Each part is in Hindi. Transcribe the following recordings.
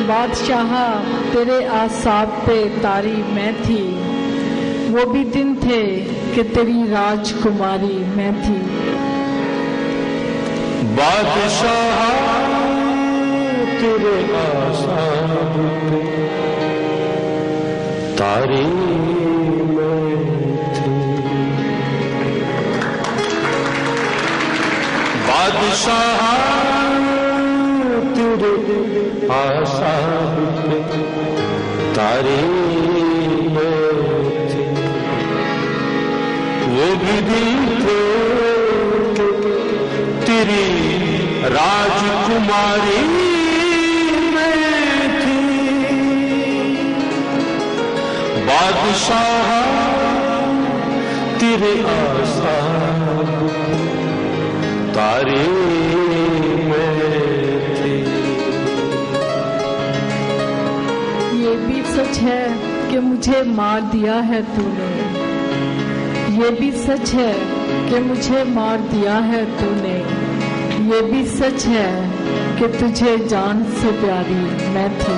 बादशाह तेरे आसाब पे तारी मैं थी, वो भी दिन थे कि तेरी राजकुमारी मैं थी। बादशाह तेरे आसाब पे तारी मैं थी, बादशाह तेरे आसाब पे तारी मैं थी, वो भी दिन थे तेरी राजकुमारी मैं थी। बादशाह तेरे आसाब तारी मैं थी। ये भी सच है कि मुझे मार दिया है तूने, ये भी सच है कि मुझे मार दिया है तूने, ये भी सच है कि तुझे जान से प्यारी मैं थी।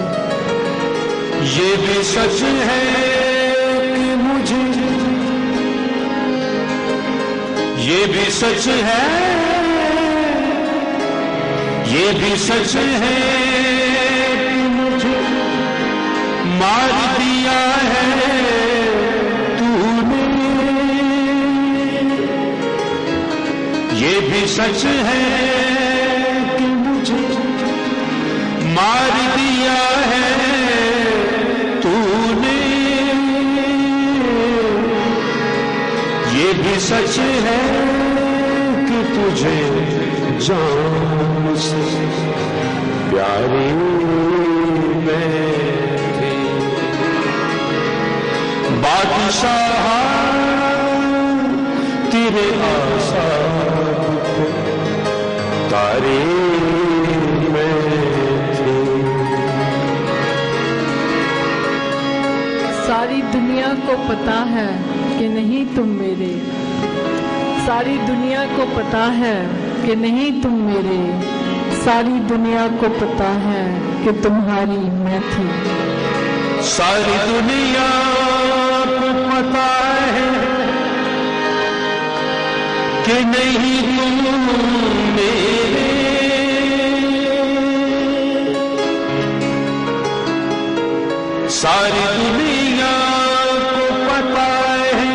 ये भी सच है कि मुझे, ये भी सच है, ये भी सच है कि मुझे मार दिया है तूने, ये भी सच है कि मुझे मार दिया है तूने, ये भी सच है कि तुझे जान से प्यारी मैं थी। बादशाह तेरे आसाब पे तारी मैं थी। सारी दुनिया को पता है कि नहीं तुम मेरे, सारी दुनिया को पता है कि नहीं तुम मेरे, सारी दुनिया को पता है कि तुम्हारी मैं थी। सारी दुनिया को पता है कि नहीं तुम मेरे, सारी दुनिया को पता है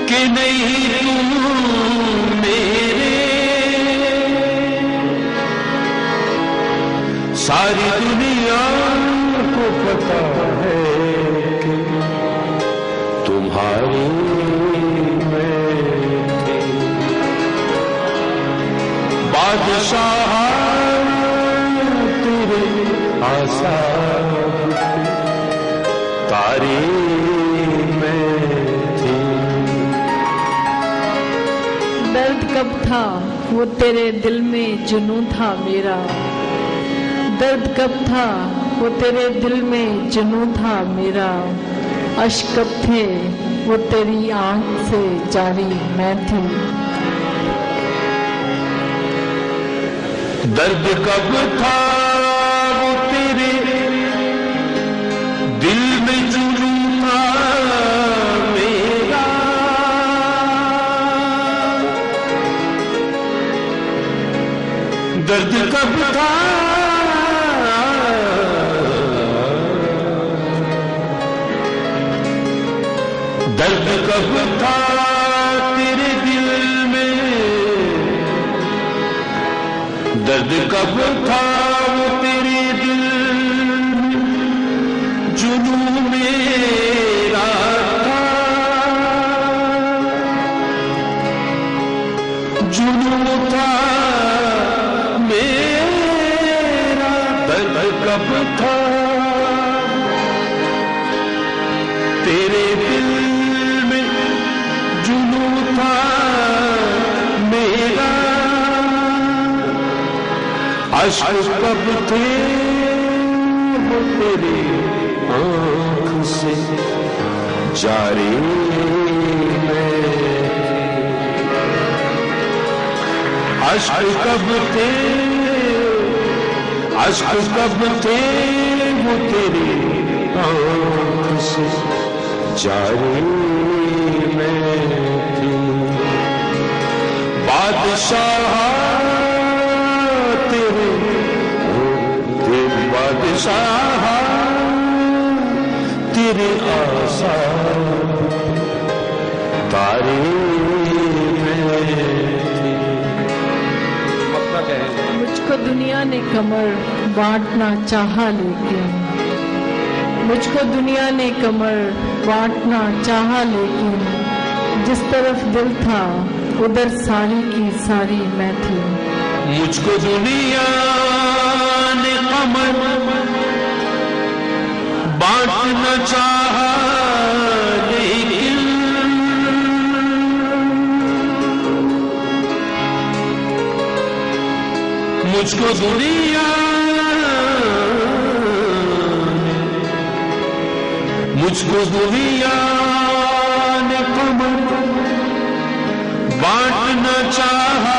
कि नहीं तुम मेरे, सारी दुनिया को पता है कि तुम्हारी मैं थी। बादशाह तेरे आसाब तारी मैं थी। दर्द कब था वो तेरे दिल में जुनून था मेरा, दर्द कब था वो तेरे दिल में जुनून था मेरा, अश्क कब थे वो तेरी आंख से जारी मैं थी। दर्द कब था वो तेरे दिल में जुनून था मेरा, दर्द कब था, दर्द कब था तेरे दिल में, दर्द कब था वो तेरे दिल में जुनून मेरा था, जुनून था मेरा। दर्द कब था तेरे दिल में जुनून था मेरा, अश्क कब थे वो तेरी आंख से जारी मैं थी। अश्क कब थे अश्क कब थे वो तेरी आँख से जारी में थी। बादशाह तेरे बादशाह तेरे आशा तारे में थी। मुझको दुनिया ने कमर बांटना चाहा, लेकिन मुझको दुनिया ने कमर बांटना चाहा, लेकिन जिस तरफ दिल था उधर सारी की सारी मैं थी। मुझको दुनिया ने कमर बांटना चाहा, लेकिन मुझको दुनिया ने कमर बांटना चाहा,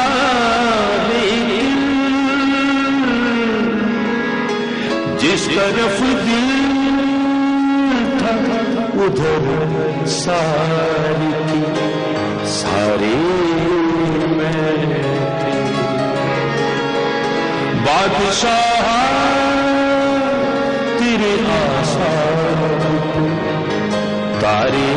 लेकिन जिस तरफ दिल था उधर सारी की सारी मैं थी। बादशाह तेरे आशा तारे